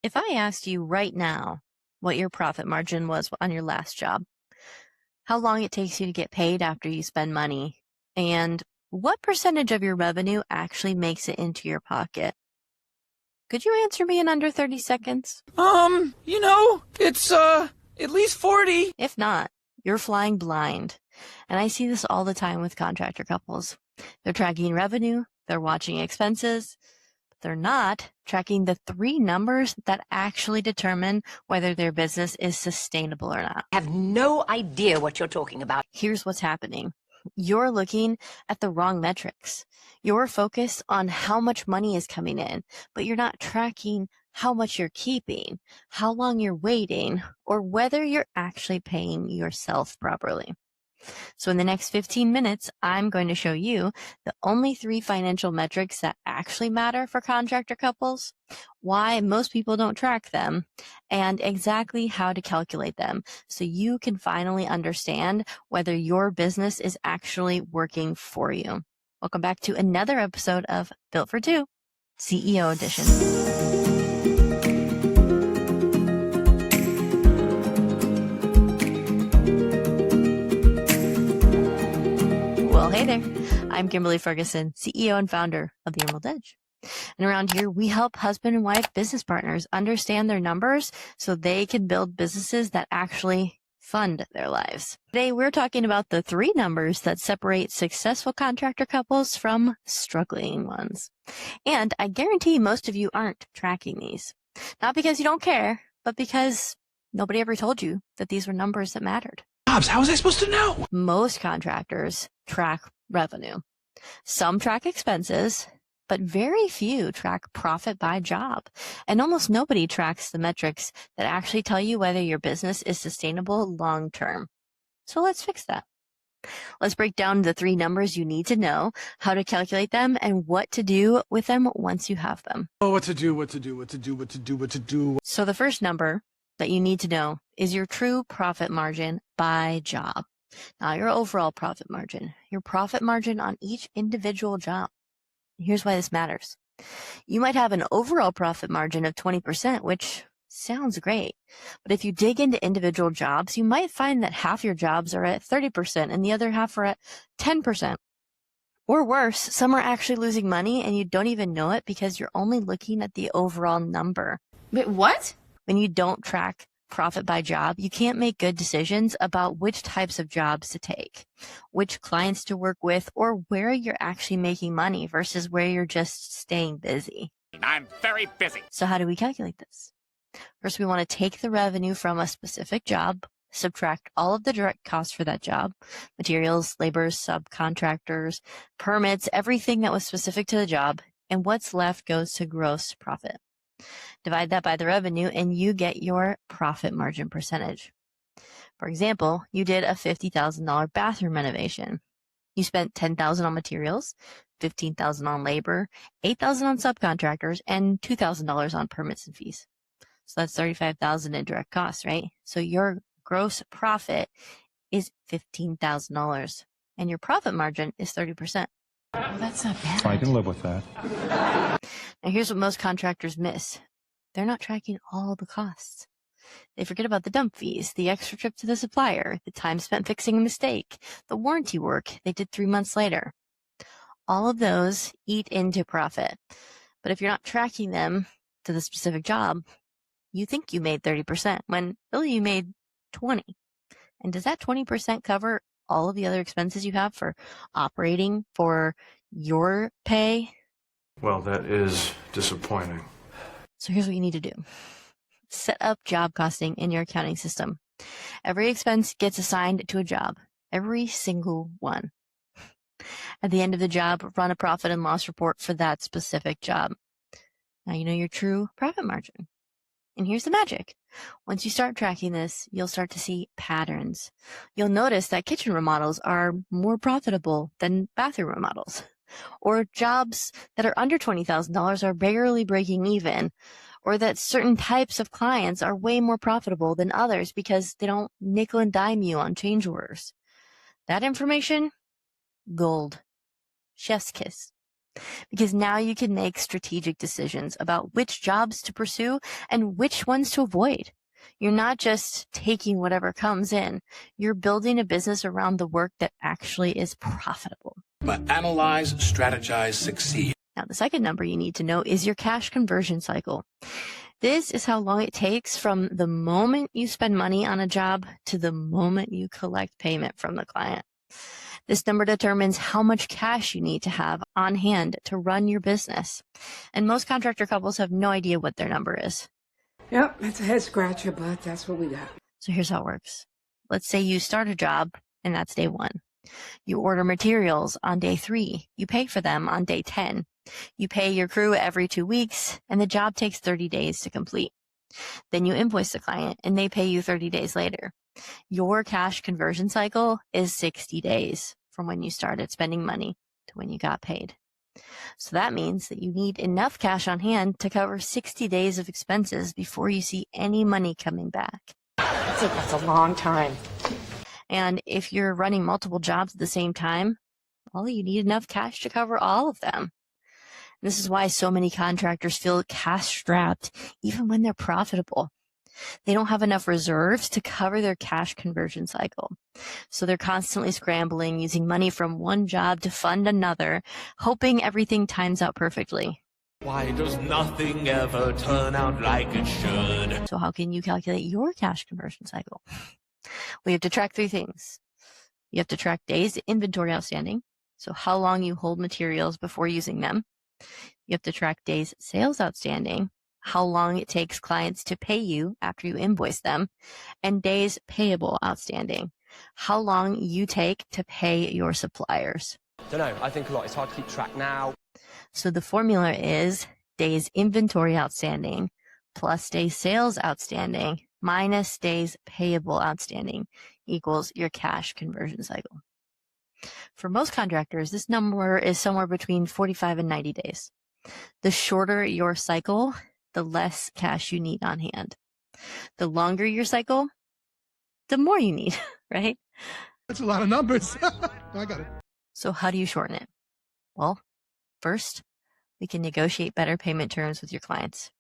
If I asked you right now what your profit margin was on your last job, how long it takes you to get paid after you spend money, and what percentage of your revenue actually makes it into your pocket, could you answer me in under 30 seconds? It's at least 40. If not, you're flying blind. And I see this all the time with contractor couples. They're tracking revenue, they're watching expenses, but they're not tracking the three numbers that actually determine whether their business is sustainable or not. I have no idea what you're talking about. Here's what's happening. You're looking at the wrong metrics. You're focused on how much money is coming in, but you're not tracking how much you're keeping, how long you're waiting, or whether you're actually paying yourself properly. So in the next 15 minutes, I'm going to show you the only three financial metrics that actually matter for contractor couples, why most people don't track them, and exactly how to calculate them so you can finally understand whether your business is actually working for you. Welcome back to another episode of Built for Two, CEO Edition. Well, hey there. I'm Kimberly Ferguson, CEO and founder of The Emerald Edge. And around here, we help husband and wife business partners understand their numbers so they can build businesses that actually fund their lives. Today, we're talking about the three numbers that separate successful contractor couples from struggling ones. And I guarantee most of you aren't tracking these. Not because you don't care, but because nobody ever told you that these were numbers that mattered. How was I supposed to know? Most contractors track revenue. Some track expenses, but very few track profit by job. And almost nobody tracks the metrics that actually tell you whether your business is sustainable long term. So let's fix that. Let's break down the three numbers you need to know, how to calculate them, and what to do with them once you have them. Oh, what to do. So the first number that you need to know is your true profit margin by job. Not your overall profit margin, your profit margin on each individual job. Here's why this matters. You might have an overall profit margin of 20%, which sounds great. But if you dig into individual jobs, you might find that half your jobs are at 30% and the other half are at 10%. Or worse, some are actually losing money and you don't even know it because you're only looking at the overall number. Wait, what? When you don't track profit by job, you can't make good decisions about which types of jobs to take, which clients to work with, or where you're actually making money versus where you're just staying busy. I'm very busy. So how do we calculate this? First, we want to take the revenue from a specific job, subtract all of the direct costs for that job, materials, labor, subcontractors, permits, everything that was specific to the job, and what's left goes to gross profit. Divide that by the revenue and you get your profit margin percentage. For example, you did a $50,000 bathroom renovation. You spent $10,000 on materials, $15,000 on labor, $8,000 on subcontractors, and $2,000 on permits and fees. So that's $35,000 in direct costs, right? So your gross profit is $15,000 and your profit margin is 30%. Well, that's not bad. I can live with that. Now, here's what most contractors miss. They're not tracking all the costs. They forget about the dump fees, the extra trip to the supplier, the time spent fixing a mistake, the warranty work they did 3 months later. All of those eat into profit. But if you're not tracking them to the specific job, you think you made 30% when really you made 20. And does that 20% cover all of the other expenses you have for operating, for your pay? Well, that is disappointing. So here's what you need to do. Set up job costing in your accounting system. Every expense gets assigned to a job, every single one. At the end of the job, run a profit and loss report for that specific job. Now you know your true profit margin. And here's the magic. Once you start tracking this, you'll start to see patterns. You'll notice that kitchen remodels are more profitable than bathroom remodels. Or jobs that are under $20,000 are rarely breaking even, or that certain types of clients are way more profitable than others because they don't nickel and dime you on change orders. That information, gold. Chef's kiss. because now you can make strategic decisions about which jobs to pursue and which ones to avoid. You're not just taking whatever comes in. You're building a business around the work that actually is profitable. But analyze, strategize, succeed. Now, the second number you need to know is your cash conversion cycle. This is how long it takes from the moment you spend money on a job to the moment you collect payment from the client. This number determines how much cash you need to have on hand to run your business. And most contractor couples have no idea what their number is. Yep, it's a head scratcher, but that's what we got. So here's how it works. Let's say you start a job, and that's day 1. You order materials on day 3. You pay for them on day 10. You pay your crew every 2 weeks, and the job takes 30 days to complete. Then you invoice the client, and they pay you 30 days later. Your cash conversion cycle is 60 days from when you started spending money to when you got paid. So that means that you need enough cash on hand to cover 60 days of expenses before you see any money coming back. I think that's a long time. And if you're running multiple jobs at the same time, well, you need enough cash to cover all of them. This is why so many contractors feel cash strapped even when they're profitable. They don't have enough reserves to cover their cash conversion cycle. So they're constantly scrambling, using money from one job to fund another, hoping everything times out perfectly. Why does nothing ever turn out like it should? So how can you calculate your cash conversion cycle? We have to track 3 things. You have to track days inventory outstanding, so how long you hold materials before using them. You have to track days sales outstanding, how long it takes clients to pay you after you invoice them, and days payable outstanding, how long you take to pay your suppliers. Don't know, I think a lot. It's hard to keep track now. So the formula is days inventory outstanding plus days sales outstanding minus days payable outstanding equals your cash conversion cycle. For most contractors, this number is somewhere between 45 and 90 days. The shorter your cycle, the less cash you need on hand. The longer your cycle, the more you need, right? That's a lot of numbers. I got it. So how do you shorten it? Well, first, we can negotiate better payment terms with your clients.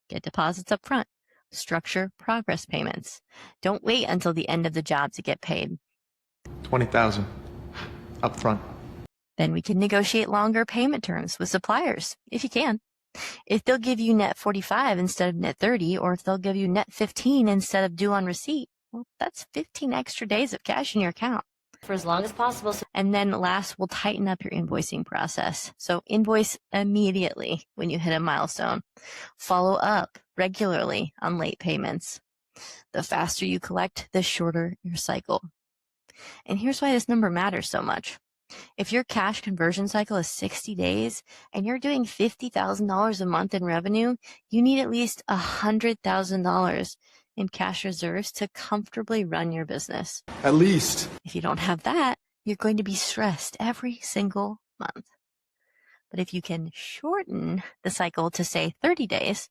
Get deposits up front. Structure progress payments. Don't wait until the end of the job to get paid. $20,000 up front. Then we can negotiate longer payment terms with suppliers, if you can. If they'll give you net 45 instead of net 30, or if they'll give you net 15 instead of due on receipt, well, that's 15 extra days of cash in your account. For as long as possible. And then last, we'll tighten up your invoicing process. So invoice immediately when you hit a milestone. Follow up regularly on late payments. The faster you collect, the shorter your cycle. And here's why this number matters so much. If your cash conversion cycle is 60 days and you're doing $50,000 a month in revenue, you need at least $100,000 in cash reserves to comfortably run your business. At least. If you don't have that, you're going to be stressed every single month. But if you can shorten the cycle to, say, 30 days,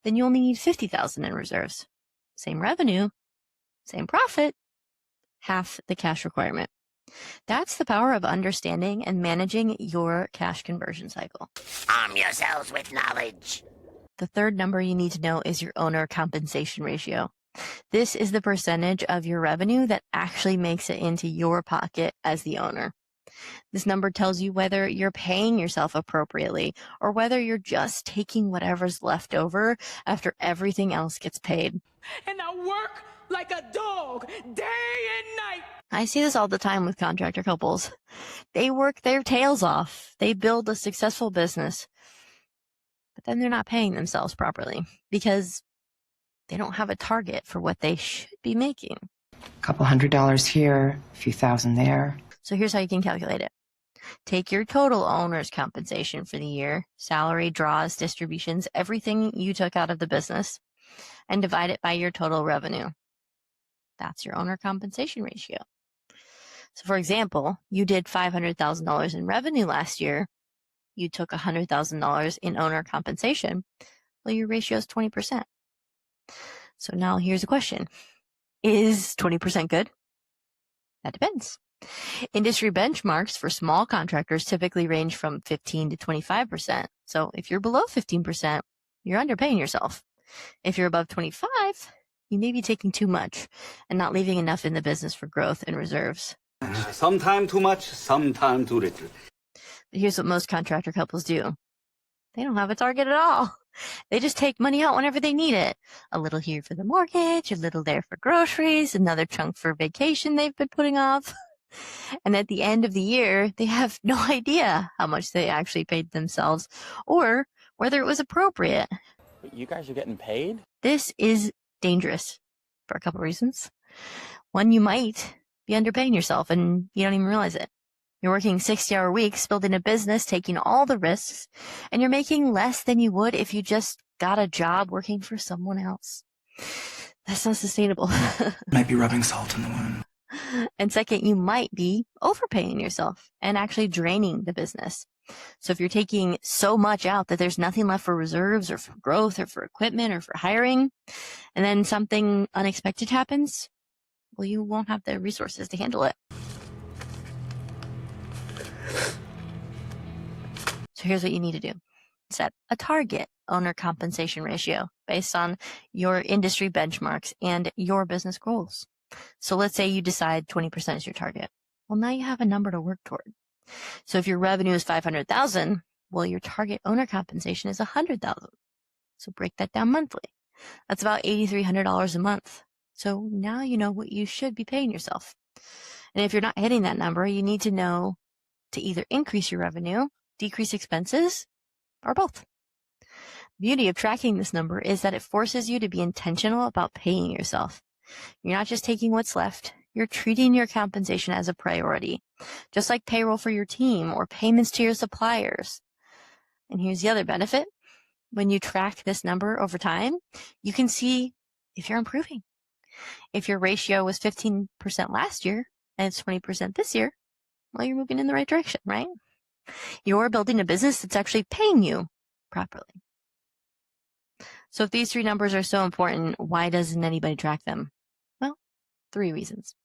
then you only need $50,000 in reserves. Same revenue, same profit, half the cash requirement. That's the power of understanding and managing your cash conversion cycle. Arm yourselves with knowledge. The third number you need to know is your owner compensation ratio. This is the percentage of your revenue that actually makes it into your pocket as the owner. This number tells you whether you're paying yourself appropriately or whether you're just taking whatever's left over after everything else gets paid. And I work like a dog day and night. I see this all the time with contractor couples. They work their tails off. They build a successful business, but then they're not paying themselves properly because they don't have a target for what they should be making. A couple $100 here, a few thousand there. So here's how you can calculate it. Take your total owner's compensation for the year, salary, draws, distributions, everything you took out of the business, and divide it by your total revenue. That's your owner compensation ratio. So for example, you did $500,000 in revenue last year. You took $100,000 in owner compensation. Well, your ratio is 20%. So now here's a question. Is 20% good? That depends. Industry benchmarks for small contractors typically range from 15 to 25%. So if you're below 15%, you're underpaying yourself. If you're above 25, you may be taking too much and not leaving enough in the business for growth and reserves. Sometime too much, sometime too little. But here's what most contractor couples do. They don't have a target at all. They just take money out whenever they need it. A little here for the mortgage, a little there for groceries, another chunk for vacation they've been putting off. And at the end of the year, they have no idea how much they actually paid themselves or whether it was appropriate. But you guys are getting paid? This is dangerous for a couple reasons. One, you might be underpaying yourself and you don't even realize it. You're working 60-hour weeks, building a business, taking all the risks, and you're making less than you would if you just got a job working for someone else. That's not sustainable. Might be rubbing salt in the wound. And second, you might be overpaying yourself and actually draining the business. So if you're taking so much out that there's nothing left for reserves or for growth or for equipment or for hiring, and then something unexpected happens, well, you won't have the resources to handle it. So here's what you need to do. Set a target owner compensation ratio based on your industry benchmarks and your business goals. So let's say you decide 20% is your target. Well, now you have a number to work toward. So if your revenue is 500,000, well, your target owner compensation is 100,000. So break that down monthly. That's about $8,300 a month. So now you know what you should be paying yourself. And if you're not hitting that number, you need to know to either increase your revenue, decrease expenses, or both. The beauty of tracking this number is that it forces you to be intentional about paying yourself. You're not just taking what's left, you're treating your compensation as a priority, just like payroll for your team or payments to your suppliers. And here's the other benefit. When you track this number over time, you can see if you're improving. If your ratio was 15% last year and it's 20% this year, well, you're moving in the right direction, right? You're building a business that's actually paying you properly. So if these three numbers are so important, why doesn't anybody track them? Well, 3 reasons.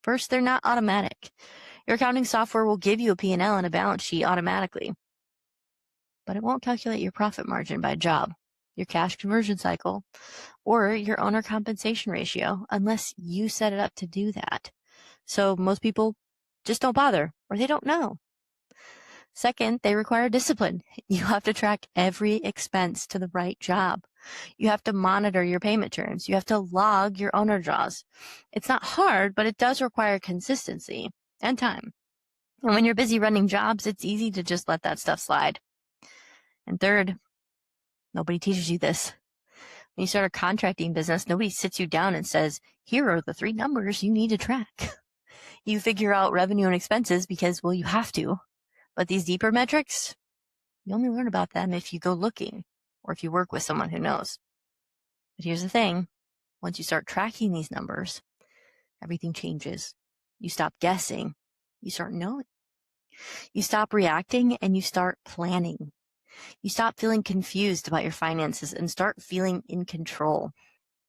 First, they're not automatic. Your accounting software will give you a P&L and a balance sheet automatically, but it won't calculate your profit margin by job, your cash conversion cycle, or your owner compensation ratio unless you set it up to do that. So most people just don't bother, or they don't know. Second, they require discipline. You have to track every expense to the right job. You have to monitor your payment terms. You have to log your owner draws. It's not hard, but it does require consistency and time. And when you're busy running jobs, it's easy to just let that stuff slide. And third, nobody teaches you this. When you start a contracting business, nobody sits you down and says, here are the 3 numbers you need to track. You figure out revenue and expenses because, well, you have to. But these deeper metrics, you only learn about them if you go looking or if you work with someone who knows. But here's the thing. Once you start tracking these numbers, everything changes. You stop guessing. You start knowing. You stop reacting and you start planning. You stop feeling confused about your finances and start feeling in control.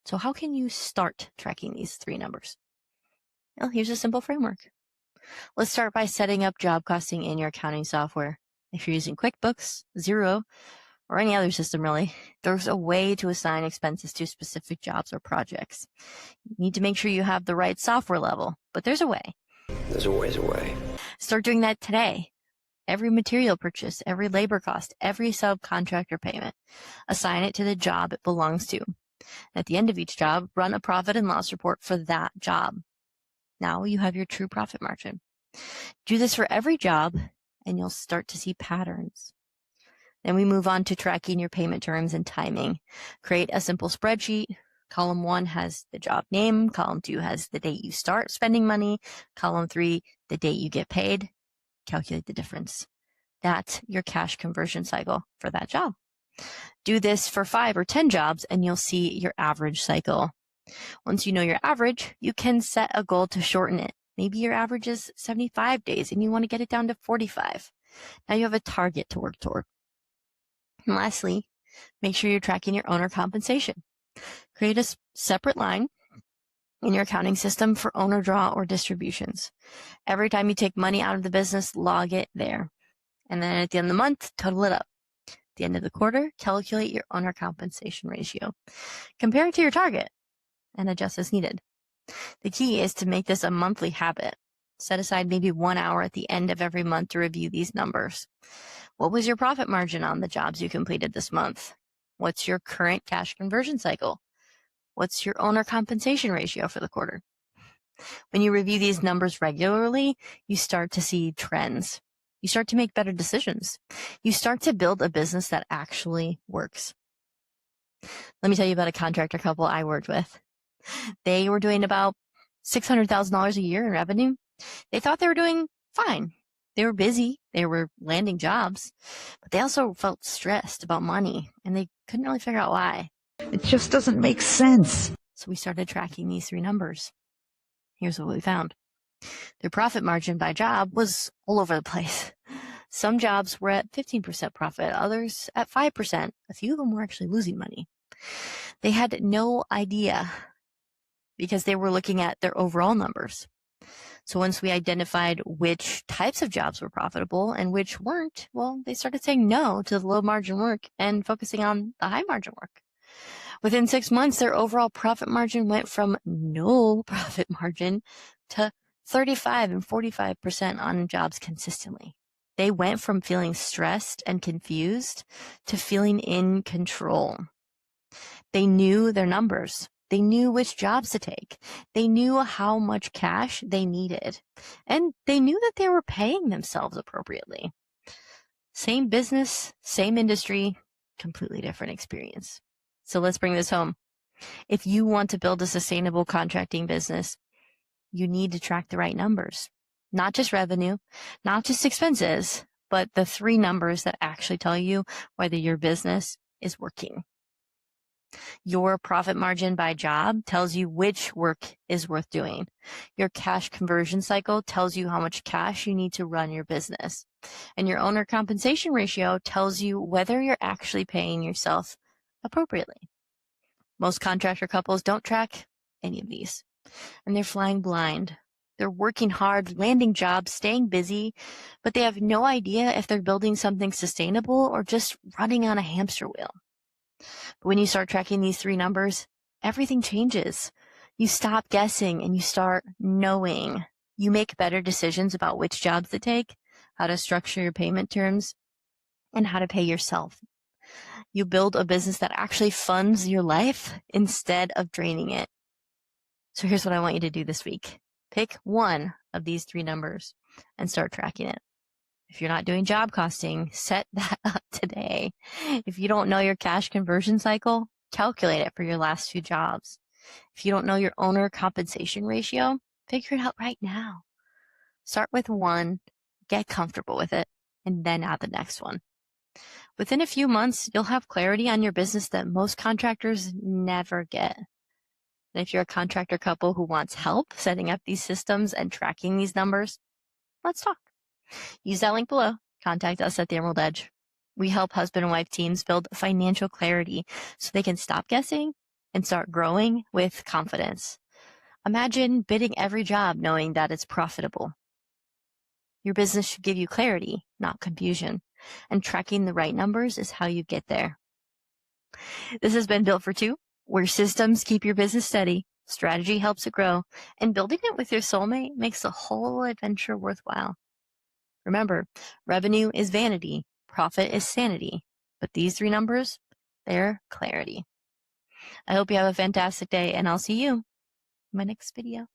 So how can you start tracking these 3 numbers? Well, here's a simple framework. Let's start by setting up job costing in your accounting software. If you're using QuickBooks, Xero, or any other system really, there's a way to assign expenses to specific jobs or projects. You need to make sure you have the right software level, but there's a way. There's always a way. Start doing that today. Every material purchase, every labor cost, every subcontractor payment, assign it to the job it belongs to. At the end of each job, run a profit and loss report for that job. Now you have your true profit margin. Do this for every job and you'll start to see patterns. Then we move on to tracking your payment terms and timing. Create a simple spreadsheet. Column 1 has the job name. Column 2 has the date you start spending money. Column 3, the date you get paid. Calculate the difference. That's your cash conversion cycle for that job. Do this for 5 or 10 jobs and you'll see your average cycle. Once you know your average, you can set a goal to shorten it. Maybe your average is 75 days and you want to get it down to 45. Now you have a target to work toward. And lastly, make sure you're tracking your owner compensation. Create a separate line in your accounting system for owner draw or distributions. Every time you take money out of the business, log it there. And then at the end of the month, total it up. At the end of the quarter, calculate your owner compensation ratio. Compare it to your target and adjust as needed. The key is to make this a monthly habit. Set aside maybe 1 hour at the end of every month to review these numbers. What was your profit margin on the jobs you completed this month? What's your current cash conversion cycle? What's your owner compensation ratio for the quarter? When you review these numbers regularly, you start to see trends. You start to make better decisions. You start to build a business that actually works. Let me tell you about a contractor couple I worked with. They were doing about $600,000 a year in revenue. They thought they were doing fine. They were busy. They were landing jobs, but they also felt stressed about money, and they couldn't really figure out why. It just doesn't make sense. So we started tracking these 3 numbers. Here's what we found. Their profit margin by job was all over the place. Some jobs were at 15% profit, others at 5%. A few of them were actually losing money. They had no idea because they were looking at their overall numbers. So once we identified which types of jobs were profitable and which weren't, well, they started saying no to the low margin work and focusing on the high margin work. Within 6 months, their overall profit margin went from no profit margin to 35 and 45% on jobs consistently. They went from feeling stressed and confused to feeling in control. They knew their numbers. They knew which jobs to take. They knew how much cash they needed. And they knew that they were paying themselves appropriately. Same business, same industry, completely different experience. So let's bring this home. If you want to build a sustainable contracting business, you need to track the right numbers. Not just revenue, not just expenses, but the 3 numbers that actually tell you whether your business is working. Your profit margin by job tells you which work is worth doing. Your cash conversion cycle tells you how much cash you need to run your business. And your owner compensation ratio tells you whether you're actually paying yourself appropriately. Most contractor couples don't track any of these, and they're flying blind. They're working hard, landing jobs, staying busy, but they have no idea if they're building something sustainable or just running on a hamster wheel. But when you start tracking these 3 numbers, everything changes. You stop guessing and you start knowing. You make better decisions about which jobs to take, how to structure your payment terms, and how to pay yourself. You build a business that actually funds your life instead of draining it. So here's what I want you to do this week. Pick one of these 3 numbers and start tracking it. If you're not doing job costing, set that up today. If you don't know your cash conversion cycle, calculate it for your last few jobs. If you don't know your owner compensation ratio, figure it out right now. Start with 1, get comfortable with it, and then add the next one. Within a few months, you'll have clarity on your business that most contractors never get. And if you're a contractor couple who wants help setting up these systems and tracking these numbers, let's talk. Use that link below. Contact us at the Emerald Edge. We help husband and wife teams build financial clarity so they can stop guessing and start growing with confidence. Imagine bidding every job knowing that it's profitable. Your business should give you clarity, not confusion. And tracking the right numbers is how you get there. This has been Built for Two, where systems keep your business steady, strategy helps it grow, and building it with your soulmate makes the whole adventure worthwhile. Remember, revenue is vanity, profit is sanity, but these 3 numbers, they're clarity. I hope you have a fantastic day, and I'll see you in my next video.